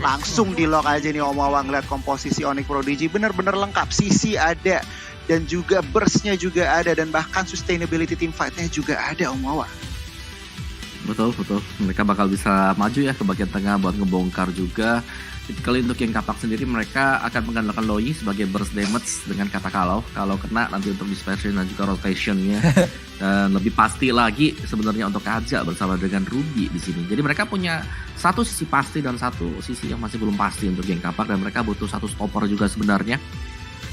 Langsung di lock aja nih Om Wawa ngeliat komposisi Onyx Prodigy bener-bener lengkap. CC ada dan juga burst-nya juga ada dan bahkan sustainability team fight-nya juga ada Om Wawa. Betul. Mereka bakal bisa maju ya ke bagian tengah buat ngebongkar juga. Kali untuk yang kapak sendiri mereka akan mengandalkan Loi sebagai burst damage dengan kata kalau kena nanti untuk dispersion dan juga rotationnya. Dan lebih pasti lagi sebenarnya untuk Kaja bersama dengan Ruby di sini. Jadi mereka punya satu sisi pasti dan satu sisi yang masih belum pasti untuk geng kapak dan mereka butuh satu stopper juga sebenarnya.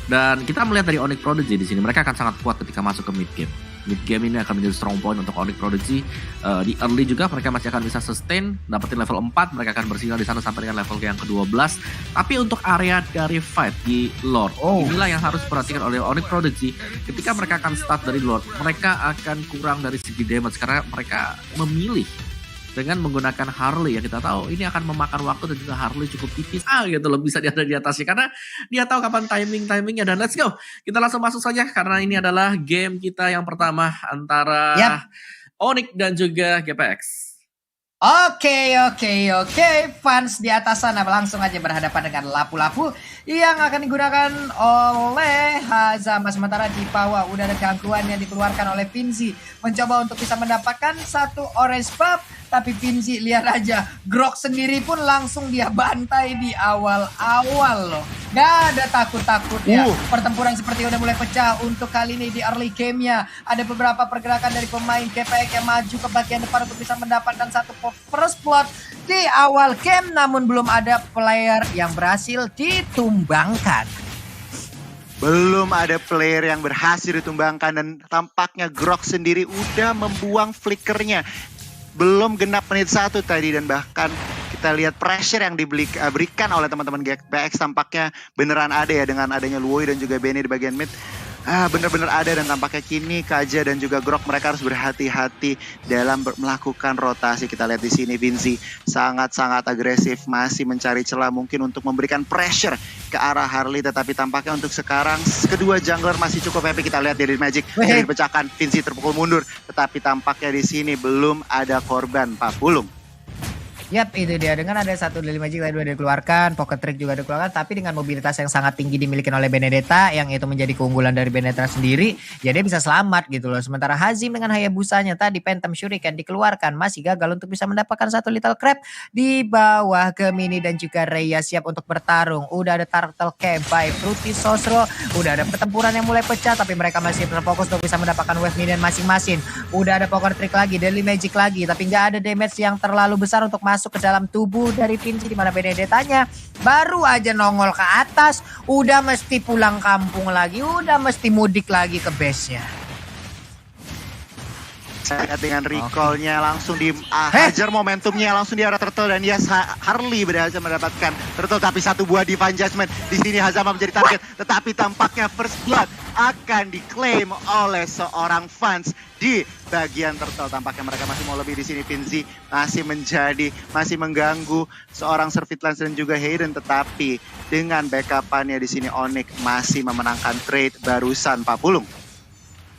Dan kita melihat dari Onyx Prodigy di sini mereka akan sangat kuat ketika masuk ke mid game. Mid game ini akan menjadi strong point untuk Onyx Prodigy. Di early juga mereka masih akan bisa sustain, dapetin level 4, mereka akan bersinar di sana sampai dengan level yang ke-12. Tapi untuk area dari fight di Lord, inilah yang harus diperhatikan oleh Onyx Prodigy. Ketika mereka akan start dari Lord, mereka akan kurang dari segi damage karena mereka memilih dengan menggunakan Harley yang kita tahu ini akan memakan waktu dan juga Harley cukup tipis gitu loh, bisa ada di atasnya karena dia tahu kapan timingnya. Dan let's go, kita langsung masuk saja karena ini adalah game kita yang pertama antara Onyx dan juga GPX. Oke, fans di atas sana langsung aja berhadapan dengan lapu-lapu yang akan digunakan oleh Hazama. Sementara di bawah udah ada gangguan yang dikeluarkan oleh Vinci, mencoba untuk bisa mendapatkan satu orange buff. Tapi Vinci lihat aja, Grok sendiri pun langsung dia bantai di awal-awal loh. Gak ada takut-takutnya. Pertempuran seperti udah mulai pecah untuk kali ini di early game-nya. Ada beberapa pergerakan dari pemain GPX yang maju ke bagian depan untuk bisa mendapatkan satu first blood di awal game. Namun belum ada player yang berhasil ditumbangkan. Belum ada player yang berhasil ditumbangkan dan tampaknya Grok sendiri udah membuang flickernya. Belum genap menit 1 tadi dan bahkan kita lihat pressure yang diberikan oleh teman-teman GPX tampaknya beneran ada ya dengan adanya Luoi dan juga Benny di bagian mid. Bener-bener ada dan tampaknya kini Kaja dan juga Grok mereka harus berhati-hati dalam melakukan rotasi. Kita lihat di sini Vinci sangat-sangat agresif, masih mencari celah mungkin untuk memberikan pressure ke arah Harley, tetapi tampaknya untuk sekarang kedua jungler masih cukup happy. Kita lihat dari Magic dari pecahkan Vinci terpukul mundur, tetapi tampaknya di sini belum ada korban Pak Pulung. Yap, itu dia. Dengan ada satu dari Magic tadi udah dikeluarkan, Pocket Trick juga dikeluarkan, tapi dengan mobilitas yang sangat tinggi dimiliki oleh Benedetta, yang itu menjadi keunggulan dari Benedetta sendiri, ya dia bisa selamat gitu loh. Sementara Hazim dengan Hayabusanya tadi Phantom Shuriken dikeluarkan, masih gagal untuk bisa mendapatkan satu Little Crab di bawah Gemini dan juga Rhea siap untuk bertarung. Udah ada Turtle Camp by Fruity Sosro, udah ada pertempuran yang mulai pecah, tapi mereka masih terfokus untuk bisa mendapatkan wave minion masing-masing. Udah ada Pocket Trick lagi, Daily Magic lagi, tapi nggak ada damage yang terlalu besar untuk masuk ke dalam tubuh dari Vinci, di mana Benedettanya baru aja nongol ke atas udah mesti pulang kampung lagi, udah mesti mudik lagi ke base-nya. Saya dengan recall-nya langsung dihajar momentumnya langsung di arah Turtle dan yes, Harley berhasil mendapatkan Turtle, tapi satu buah Divine Judgment di sini Hazama menjadi target, tetapi tampaknya First Blood akan diklaim oleh seorang fans di bagian Turtle. Tampaknya mereka masih mau lebih di sini. Vinci masih mengganggu seorang Servitlance dan juga Hayden, tetapi dengan backup-annya di sini Onyx masih memenangkan trade barusan Pak Pulung.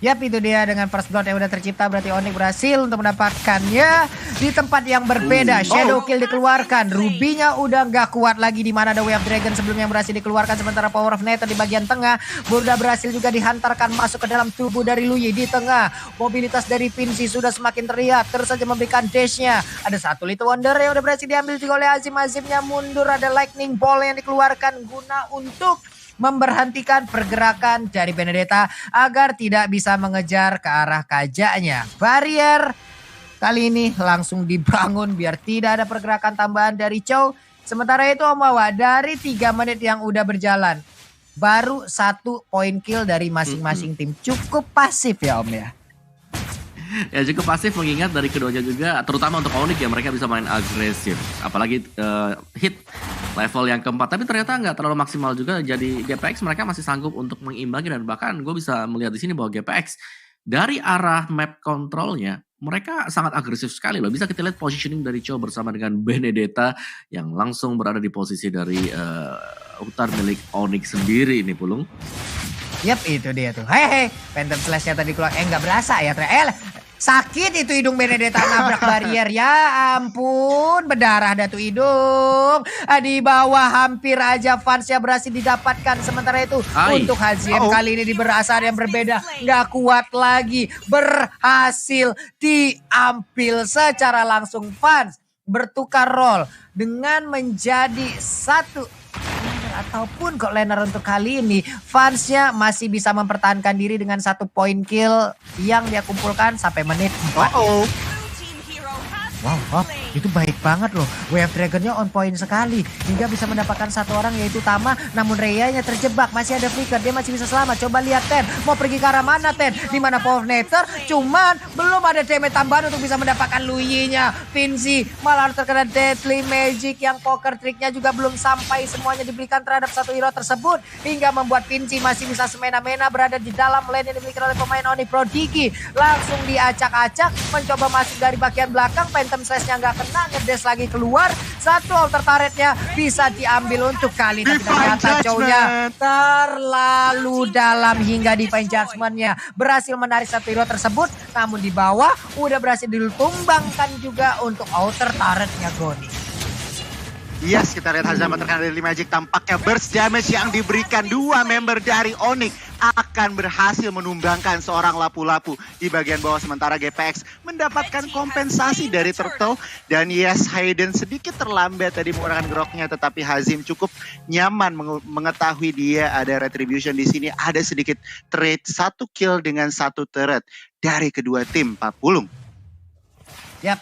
Yap, itu dia dengan first blood yang udah tercipta, berarti Onyx berhasil untuk mendapatkannya di tempat yang berbeda. Shadow Kill dikeluarkan, Ruby-nya udah gak kuat lagi di mana ada Way of Dragon sebelumnya yang berhasil dikeluarkan, sementara Power of Nether di bagian tengah udah berhasil juga dihantarkan masuk ke dalam tubuh dari Luyi di tengah. Mobilitas dari Vinci sudah semakin terlihat, terus saja memberikan dash-nya. Ada satu Little Wonder yang udah berhasil diambil juga oleh Azim. Azimnya mundur, ada Lightning Ball yang dikeluarkan guna untuk memberhentikan pergerakan dari Benedetta agar tidak bisa mengejar ke arah Kajanya. Barrier kali ini langsung dibangun biar tidak ada pergerakan tambahan dari Chow. Sementara itu Om Wawa, dari 3 menit yang udah berjalan, baru 1 point kill dari masing-masing tim. Cukup pasif ya Om ya? Ya cukup pasif mengingat dari keduanya juga, terutama untuk Onyx ya, mereka bisa main agresif. Apalagi hit level yang keempat, tapi ternyata nggak terlalu maksimal juga. Jadi GPX mereka masih sanggup untuk mengimbangi, dan bahkan gue bisa melihat di sini bahwa GPX dari arah map controlnya mereka sangat agresif sekali loh. Bisa kita lihat positioning dari Cho bersama dengan Benedetta yang langsung berada di posisi dari hutan milik Onyx sendiri ini Pulung. Yap, itu dia tuh. Hei, Phantom Slash-nya tadi keluar. Nggak berasa ya. Sakit itu hidung Benedetta nabrak barrier. Ya ampun, berdarah dah tuh hidung. Di bawah hampir aja fansnya berhasil didapatkan. Sementara itu untuk Hazim kali ini di berasal yang berbeda. Gak kuat lagi. Berhasil diambil secara langsung. Fans bertukar role dengan menjadi satu ataupun kok laner untuk kali ini fansnya masih bisa mempertahankan diri dengan 1 poin kill yang dia kumpulkan sampai menit 4. Wow, itu baik banget loh. Wave Dragon-nya on point sekali. Hingga bisa mendapatkan 1 orang yaitu Tama. Namun Rhea-nya terjebak. Masih ada flicker. Dia masih bisa selamat. Coba lihat Ten. Mau pergi ke arah mana Ten? Dimana Power Nature. Cuman belum ada damage tambahan untuk bisa mendapatkan Luyi-nya. Vinci malah terkena Deadly Magic. Yang poker tricknya juga belum sampai. Semuanya diberikan terhadap satu hero tersebut. Hingga membuat Vinci masih bisa semena-mena berada di dalam lane yang dimiliki oleh pemain Onyx Prodigi. Langsung diacak-acak. Mencoba masuk dari bagian belakang. Phantom Slash-nya nggak kena, ngedes lagi keluar. Satu outer turret-nya bisa diambil untuk kali. Tapi ternyata Chow-nya terlalu dalam hingga Divine Judgment-nya berhasil menarik satu hero tersebut. Namun di bawah udah berhasil ditumbangkan juga untuk outer turret-nya Goni. Yes, kita lihat Hazama terkena Deadly Magic. Tampaknya burst damage yang diberikan 2 member dari Onyx akan berhasil menumbangkan seorang lapu-lapu di bagian bawah. Sementara GPX mendapatkan kompensasi dari Turtle. Dan yes, Hayden sedikit terlambat tadi menggunakan groknya. Tetapi Hazim cukup nyaman mengetahui dia ada retribution di sini. Ada sedikit trade 1 kill dengan 1 turret dari kedua tim. Pak Pulung. Yap.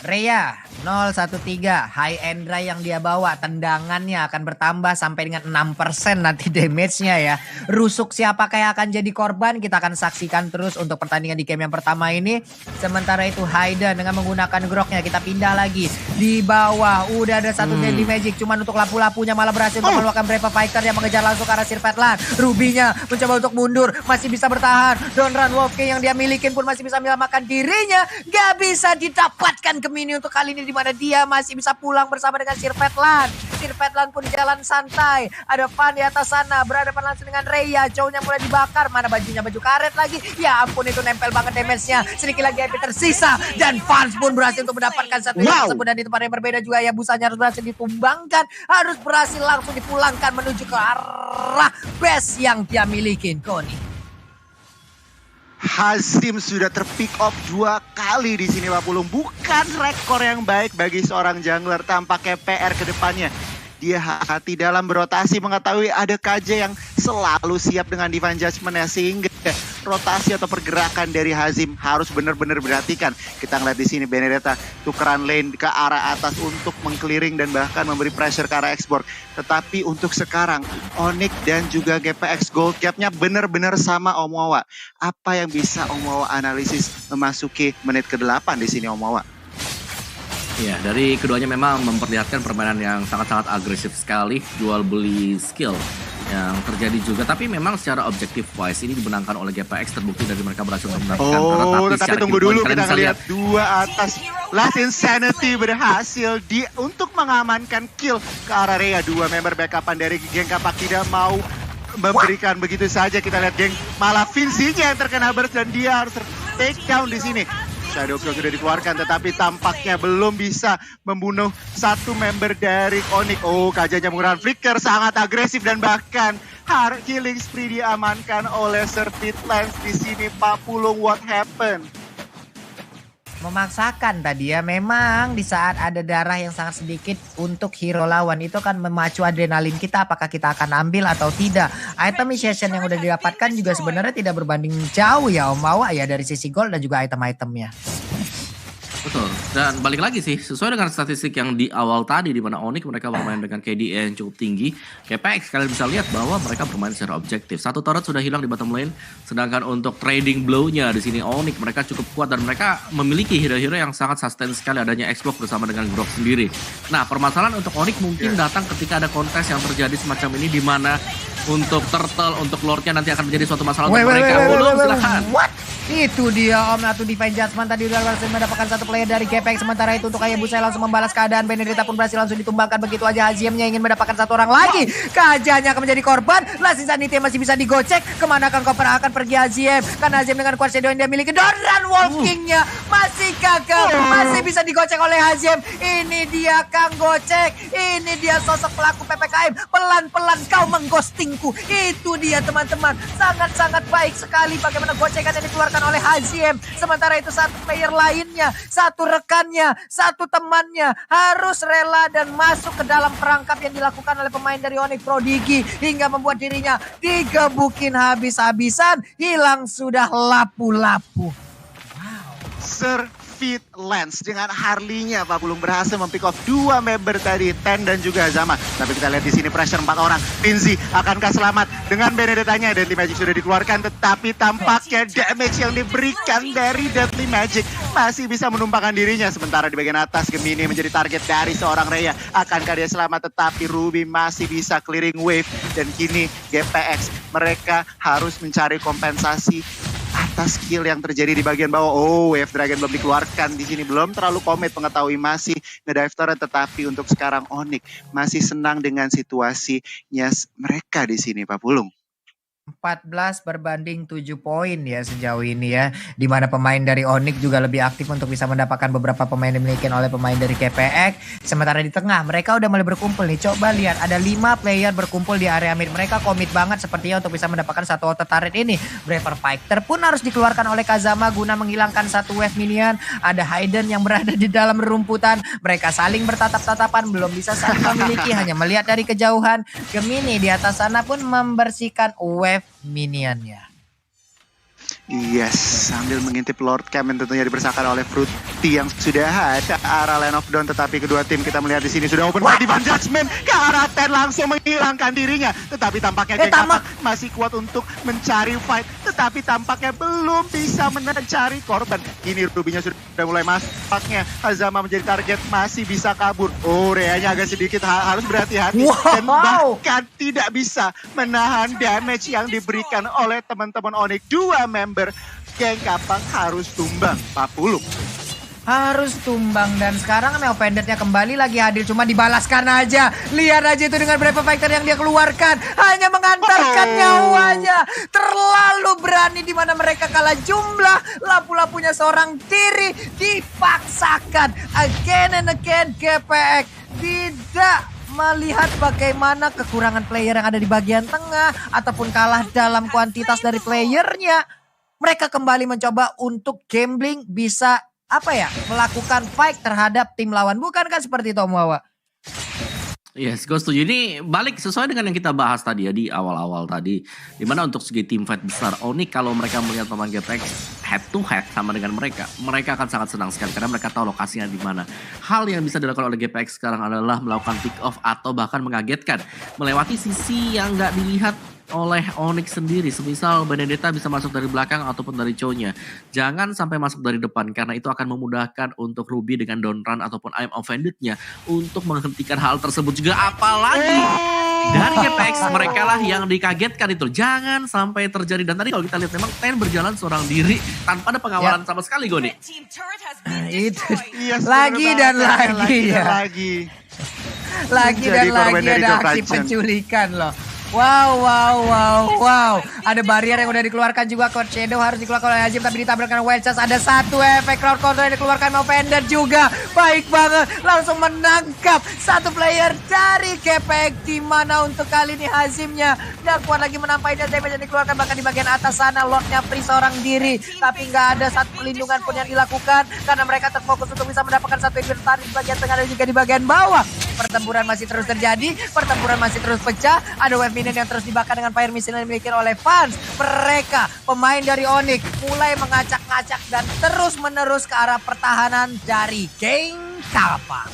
Rhea 013 high end dry yang dia bawa, tendangannya akan bertambah sampai dengan 6% nanti damage-nya ya. Rusuk siapakah yang akan jadi korban, kita akan saksikan terus untuk pertandingan di game yang pertama ini. Sementara itu Hayden dengan menggunakan groknya, kita pindah lagi di bawah. Udah ada satu Deadly Magic, cuman untuk lapu-lapunya malah berhasil untuk mengeluarkan Brave Fighter yang mengejar langsung ke arah Sirpetland. Ruby-nya mencoba untuk mundur, masih bisa bertahan. Don't Run Wolf King yang dia milikin pun masih bisa menyelamatkan dirinya. Gak bisa didapatkan ke mini untuk kali ini, di mana dia masih bisa pulang bersama dengan Sirpetland. Sirpetland pun jalan santai. Ada Fan di atas sana berhadapan langsung dengan Rhea. Jauhnya mulai dibakar. Mana bajunya, baju karet lagi. Ya ampun, itu nempel banget damage-nya. Sedikit lagi HP tersisa dan Fans pun berhasil untuk mendapatkan satu hero tersebut. Dan di tempat yang berbeda juga ya, busanya harus berhasil ditumbangkan. Harus berhasil langsung dipulangkan menuju ke arah base yang dia miliki. Koni. Hazim sudah terpick up 2 kali di sini Pak Pulung. Bukan rekor yang baik bagi seorang jungler. Tampaknya PR ke depannya. Dia hati dalam berotasi mengetahui ada KJ yang selalu siap dengan Divine Judgment-nya. Sehingga rotasi atau pergerakan dari Hazim harus benar-benar diperhatikan. Kita ngeliat di sini Benedetta tukeran lane ke arah atas untuk meng-clearing dan bahkan memberi pressure ke arah export. Tetapi untuk sekarang Onyx dan juga GPX gold gap-nya benar-benar sama Om Wawa. Apa yang bisa Om Wawa analisis memasuki menit ke-8 di sini Om Wawa? Ya, dari keduanya memang memperlihatkan permainan yang sangat-sangat agresif sekali, jual beli skill yang terjadi juga. Tapi memang secara objektif wise ini dimenangkan oleh GPX, terbukti dari mereka berhasil mendapatkan. Tapi tunggu dulu, kita lihat 2 atas. Last Insanity berhasil untuk mengamankan kill ke arah Rhea. 2 member backupan dari geng Kapak tidak mau memberikan begitu saja. Kita lihat geng malah Vinci-nya yang terkena burst dan dia harus take down di sini. Shadow Kill sudah dikeluarkan, tetapi tampaknya belum bisa membunuh satu member dari Onyx. KJ-nya menggunakan flicker sangat agresif dan bahkan killing spree diamankan oleh Sirpetland di sini. Pak Pulung, what happened? Memaksakan tadi ya, memang di saat ada darah yang sangat sedikit untuk hero lawan itu kan memacu adrenalin kita, apakah kita akan ambil atau tidak. Item initiation yang udah didapatkan juga sebenarnya tidak berbanding jauh ya Om Wawa ya, dari sisi gold dan juga item-itemnya. Betul, dan balik lagi sih sesuai dengan statistik yang di awal tadi, di mana Onyx mereka bermain dengan KDA yang cukup tinggi. GPX kalian bisa lihat bahwa mereka bermain secara objektif. Satu turret sudah hilang di bottom lane, sedangkan untuk trading blow-nya di sini Onyx mereka cukup kuat dan mereka memiliki hero-hero yang sangat sustain sekali, adanya X-Block bersama dengan Grok sendiri. Nah, permasalahan untuk Onyx mungkin datang ketika ada kontes yang terjadi semacam ini, di mana untuk Turtle, untuk Lord-nya nanti akan menjadi suatu masalah untuk mereka. Belum, silakan. What? Itu dia Om Natu Divine Judgment tadi udah berhasil mendapatkan satu player dari GPX. Sementara itu untuk Hayabusa langsung membalas keadaan. Benedetta pun berhasil langsung ditumbangkan begitu aja. Haziemnya ingin mendapatkan satu orang lagi. Kajanya akan menjadi korban. Last Insanity masih bisa digocek. Kemana Kang Koper akan pergi Haziem? Karena Haziem dengan Quad Shadow yang dia miliki. Doran Walkingnya masih gagal. Masih bisa digocek oleh Haziem. Ini dia Kang Gocek. Ini dia sosok pelaku PPKM. Pelan-pelan kau mengghostingku. Itu dia teman-teman. Sangat-sangat baik sekali bagaimana gocekan yang dikeluarkan oleh Haziem. Sementara itu satu player lainnya, satu rekannya, satu temannya harus rela dan masuk ke dalam perangkap yang dilakukan oleh pemain dari Onyx Prodigy hingga membuat dirinya digebukin habis-habisan, hilang sudah lapu-lapu. Sir Fit Lance dengan Harley-nya Pak Pulung berhasil mempick off 2 member tadi, Ten dan juga Zama. Tapi kita lihat di sini pressure 4 orang. Pinzi akankah selamat dengan Benedettanya? Deadly Magic sudah dikeluarkan, tetapi tampaknya damage yang diberikan dari Deadly Magic masih bisa menumpahkan dirinya. Sementara di bagian atas Gemini menjadi target dari seorang Rhea. Akankah dia selamat? Tetapi Ruby masih bisa clearing wave. Dan kini GPX mereka harus mencari kompensasi atas skill yang terjadi di bagian bawah. Oh, Wave Dragon belum dikeluarkan di sini, belum terlalu komit mengetahui masih ngedive turret, tetapi untuk sekarang Onyx masih senang dengan situasinya mereka di sini, Pak Pulung. 14 berbanding 7 poin ya sejauh ini ya. Dimana pemain dari Onyx juga lebih aktif untuk bisa mendapatkan beberapa pemain yang dimiliki oleh pemain dari KPX. Sementara di tengah mereka udah mulai berkumpul nih. Coba lihat ada 5 player berkumpul di area mid. Mereka komit banget sepertinya untuk bisa mendapatkan satu auto turret ini. Braver Fighter pun harus dikeluarkan oleh Kazama guna menghilangkan satu wave minion. Ada Hayden yang berada di dalam rumputan. Mereka saling bertatap-tatapan, belum bisa saling memiliki, hanya melihat dari kejauhan. Gemini di atas sana pun membersihkan wave minionnya. Yes, sambil mengintip Lord Cam yang tentunya dibersahkan oleh Fruity yang sudah ada arah Land of Dawn, tetapi kedua tim kita melihat di sini sudah open fight. Divine Judgment ke arah Ten langsung menghilangkan dirinya, tetapi tampaknya Gengkapak masih kuat untuk mencari fight, tetapi tampaknya belum bisa mencari korban. Ini Ruby-nya sudah mulai masaknya. Hazama menjadi target, masih bisa kabur. Oh, Rhea-nya agak sedikit harus berhati-hati dan bahkan tidak bisa menahan damage yang diberikan oleh teman-teman Onyx. 2 member Gengkapak harus tumbang, Pak Pulung. Harus tumbang, dan sekarang Neo Pendant-nya kembali lagi hadir, cuma dibalaskan aja. Lihat aja itu dengan Braver Fighter yang dia keluarkan, hanya mengantarkan nyawanya. Terlalu berani di mana mereka kalah jumlah, lapu-lapunya seorang diri dipaksakan. Again and again GPX tidak melihat bagaimana kekurangan player yang ada di bagian tengah ataupun kalah dalam kuantitas dari playernya. Mereka kembali mencoba untuk gambling bisa melakukan fight terhadap tim lawan. Bukankah seperti itu Om Wawa? Yes, gue setuju. Ini balik sesuai dengan yang kita bahas tadi ya di awal-awal tadi. Dimana untuk segi tim fight besar, Onyx kalau mereka melihat pemain GPX head to head sama dengan mereka akan sangat senang sekali karena mereka tahu lokasinya di mana. Hal yang bisa dilakukan oleh GPX sekarang adalah melakukan pick off atau bahkan mengagetkan, melewati sisi yang nggak dilihat oleh Onyx sendiri. Semisal Benedetta bisa masuk dari belakang ataupun dari Chow-nya. Jangan sampai masuk dari depan karena itu akan memudahkan untuk Ruby dengan down run ataupun I'm Offended-nya untuk menghentikan hal tersebut juga. Apalagi dari GPX mereka lah yang dikagetkan itu. Jangan sampai terjadi. Dan tadi kalau kita lihat memang Ten berjalan seorang diri tanpa ada pengawalan sama sekali Goni. Itu Yes, lagi dan lagi ya. Lagi dan lagi ada aksi penculikan loh. Wow. Ada barrier yang udah dikeluarkan juga. Quad Shadow harus dikeluarkan oleh Haziem, tapi ditabrakkan Wild Charge. Ada satu efek crowd control yang dikeluarkan mau Pendant juga. Baik banget, langsung menangkap satu player dari GPX. Di mana untuk kali ini Haziemnya nggak kuat lagi menampai dan damage yang dikeluarkan. Bahkan di bagian atas sana Lordnya free seorang diri, tapi nggak ada satu pelindungan pun yang dilakukan karena mereka terfokus untuk bisa mendapatkan satu inventory di bagian tengah dan juga di bagian bawah. Pertempuran masih terus terjadi, pertempuran masih terus pecah. Ada wave minion yang terus dibakar dengan fire missile yang dimiliki oleh fans. Mereka, pemain dari Onyx, mulai mengacak-ngacak dan terus menerus ke arah pertahanan dari Gengkapak.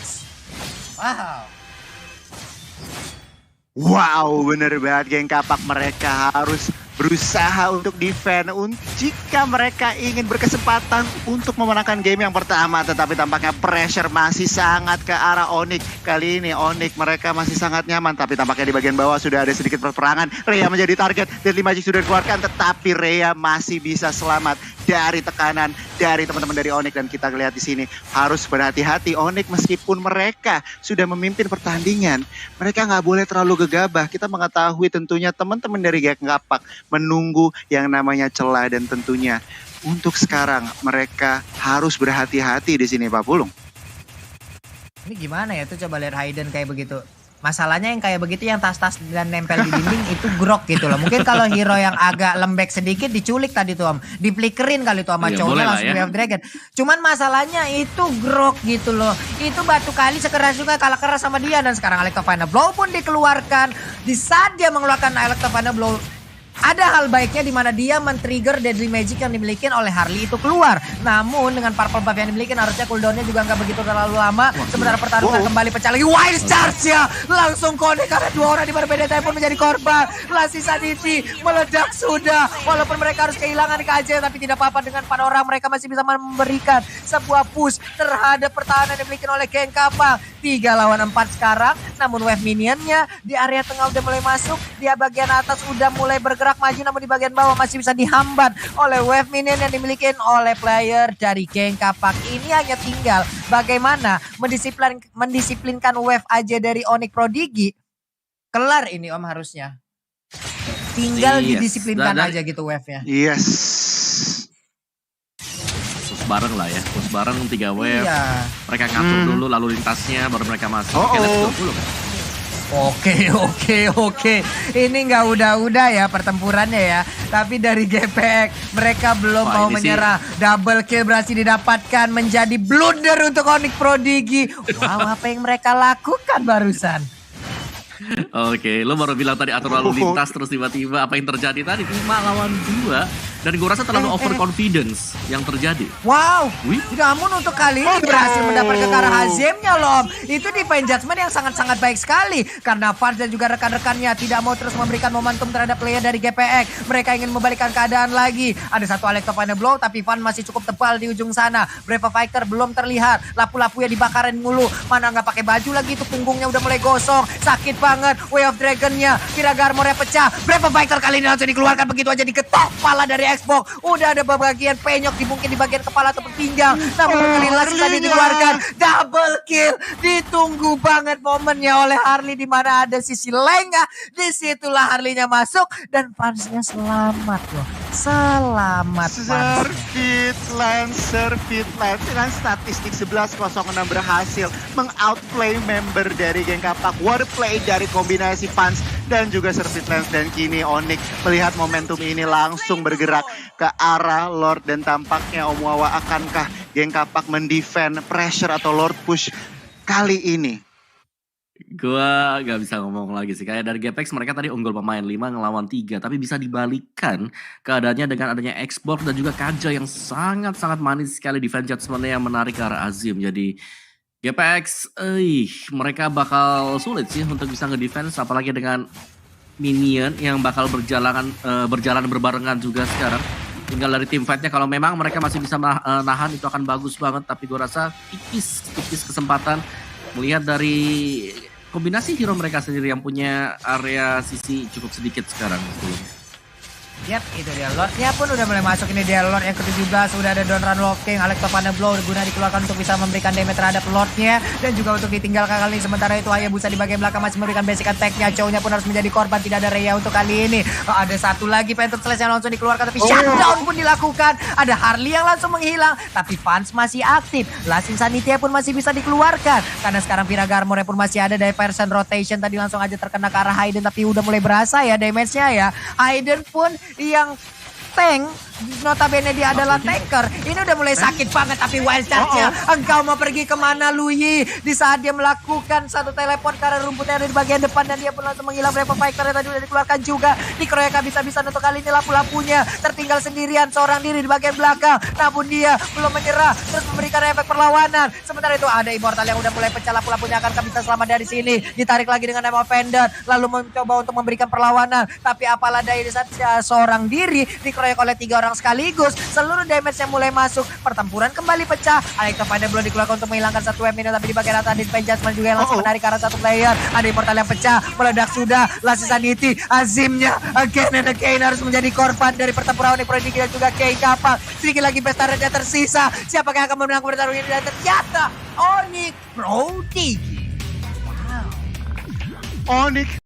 Wow, bener banget Gengkapak, mereka harus berusaha untuk defend jika mereka ingin berkesempatan untuk memenangkan game yang pertama, tetapi tampaknya pressure masih sangat ke arah Onyx. Kali ini Onyx mereka masih sangat nyaman, tapi tampaknya di bagian bawah sudah ada sedikit perperangan. Rhea menjadi target, Deadly Magic sudah dikeluarkan, tetapi Rhea masih bisa selamat dari tekanan dari teman-teman dari Onyx. Dan kita lihat di sini harus berhati-hati Onyx, meskipun mereka sudah memimpin pertandingan, mereka nggak boleh terlalu gegabah. Kita mengetahui tentunya teman-teman dari Genkapak menunggu yang namanya celah, dan tentunya untuk sekarang mereka harus berhati-hati di sini, Pak Pulung. Ini gimana ya tuh, coba lihat Hayden kayak begitu. Masalahnya yang kayak begitu, yang tas-tas dan nempel di dinding itu grok gitu loh. Mungkin kalau hero yang agak lembek sedikit diculik tadi tuh Om, dipelikerin kali tuh sama cowoknya langsung Way of Dragon. Cuman masalahnya itu grok gitu loh. Itu batu kali sekeras juga kalah keras sama dia, dan sekarang Electrovana Blow pun dikeluarkan. Di saat dia mengeluarkan Electrovana Blow, ada hal baiknya di mana dia men-trigger Deadly Magic yang dimiliki oleh Harley itu keluar. Namun dengan Purple Buff yang dimiliki harusnya cooldownnya juga nggak begitu terlalu lama. Sementara pertarungan kembali pecah lagi. Wild Charge ya langsung connect karena dua orang di berbeda time pun menjadi korban. Lassie Sanity meledak sudah. Walaupun mereka harus kehilangan KJ, tapi tidak apa-apa, dengan 4 orang mereka masih bisa memberikan sebuah push terhadap pertahanan yang dimiliki oleh Genkapak. 3 lawan 4 sekarang. Namun wave minionnya di area tengah udah mulai masuk. Di bagian atas udah mulai bergerak maju, namun di bagian bawah masih bisa dihambat oleh wave minion yang dimiliki oleh player dari Genkapak. Ini hanya tinggal bagaimana mendisiplinkan wave aja dari Onyx Prodigy. Kelar ini Om harusnya. Tinggal didisiplinkan aja gitu wave-nya. Yes. Push bareng lah ya, push bareng 3 wave. Iya. Mereka ngatur dulu lalu lintasnya, baru mereka masuk. Oke, let's go dulu. Oke. Ini nggak udah-udah ya pertempurannya ya. Tapi dari GPX mereka belum mau menyerah. Double kill berhasil didapatkan, menjadi blunder untuk Onyx Prodigy. Wow, apa yang mereka lakukan barusan? Oke, lo baru bilang tadi atur lalu lintas, terus tiba-tiba apa yang terjadi tadi? 5 lawan 2. Dan gue rasa terlalu overconfidence yang terjadi. Wow, namun untuk kali ini berhasil mendapatkan ke arah Hazemnya loh. Itu defense judgment yang sangat-sangat baik sekali. Karena Vans dan juga rekan-rekannya tidak mau terus memberikan momentum terhadap player dari GPX. Mereka ingin membalikkan keadaan lagi. Ada satu Electrovana Blow, tapi Van masih cukup tebal di ujung sana. Brave Fighter belum terlihat. Lapu-lapunya dibakarin mulu. Mana nggak pakai baju lagi, itu punggungnya udah mulai gosong. Sakit banget. Way of Dragon-nya. Kiraga armornya pecah. Brave Fighter kali ini langsung dikeluarkan, begitu aja diketok kepala dari Xbox. Udah ada bagian penyok mungkin di bagian kepala atau pinggang. Namun kali lagi tadi dikeluarkan double kill. Ditunggu banget momennya oleh Harley, di mana ada sisi lengah. Disitulah Harley-nya masuk dan fansnya selamat loh. Selamat Servitland dengan statistik 11-06 berhasil meng-outplay member dari Genkapak. Wordplay dari kombinasi Fans dan juga Servitland, dan kini Onyx melihat momentum ini langsung bergerak ke arah Lord, dan tampaknya Om Wawa, akankah Genkapak mendefend pressure atau Lord push kali ini? Gua gak bisa ngomong lagi sih. Kayak dari GPX mereka tadi unggul pemain 5 ngelawan 3. Tapi bisa dibalikkan keadaannya dengan adanya Xbox dan juga Kaja yang sangat-sangat manis sekali defense judgment-nya yang menarik ke arah Azim. Jadi GPX mereka bakal sulit sih untuk bisa ngedefense, apalagi dengan minion yang bakal berjalan berbarengan juga sekarang. Tinggal dari tim fight-nya, kalau memang mereka masih bisa nahan itu akan bagus banget. Tapi gue rasa tipis kesempatan melihat dari kombinasi hero mereka sendiri yang punya area sisi cukup sedikit sekarang. Yap, itu dia. Lordnya pun udah mulai masuk. Ini dia Lord yang ke-17. Udah ada Donran Locking, Electrovana Blow guna dikeluarkan untuk bisa memberikan damage terhadap Lordnya. Dan juga untuk ditinggalkan kali ini. Sementara itu Hayabusa di bagian belakang masih memberikan basic attack-nya. Cowoknya pun harus menjadi korban. Tidak ada Rhea untuk kali ini. Ada satu lagi Phantom Slash yang langsung dikeluarkan. Tapi shutdown pun dilakukan. Ada Harley yang langsung menghilang. Tapi Fans masih aktif. Lassie Sanity pun masih bisa dikeluarkan. Karena sekarang Viraga Armor pun masih ada. Diversion Rotation tadi langsung aja terkena ke arah Hayden. Tapi udah mulai berasa ya damage-nya ya. Hayden pun yang tank notabene dia adalah tanker. Ini udah mulai sakit banget tapi wild charge-nya. Engkau mau pergi kemana Lui? Di saat dia melakukan satu teleport karena rumputnya ada di bagian depan dan dia pun langsung menghilang Repo Fighter yang tadi udah dikeluarkan juga. Dikeroyok habis-habisan untuk kali ini lampu-lampunya. Tertinggal sendirian seorang diri di bagian belakang. Namun dia belum menyerah terus memberikan efek perlawanan. Sementara itu ada Immortal yang udah mulai pecah, lampu-lampunya akan bisa selamat dari sini. Ditarik lagi dengan Nemo Fender lalu mencoba untuk memberikan perlawanan. Tapi apalah daya di saat seorang diri dikeroyok oleh 3 orang sekaligus. Seluruh damage yang mulai masuk. Pertempuran kembali pecah. Alexa Finder belum dikeluarkan untuk menghilangkan satu web ini, tapi di bagian atas Adin Penjasman juga yang langsung menarik ke arah satu player. Ada Immortal yang pecah, meledak sudah. Last Sanity, Azimnya again and again harus menjadi korban dari pertempuran Onyx Prodigy dan juga Kane Kapal. Sedikit lagi pesta raja tersisa. Siapakah yang akan menang pertarungan ini? Dan ternyata Onyx Prodigy. Onyx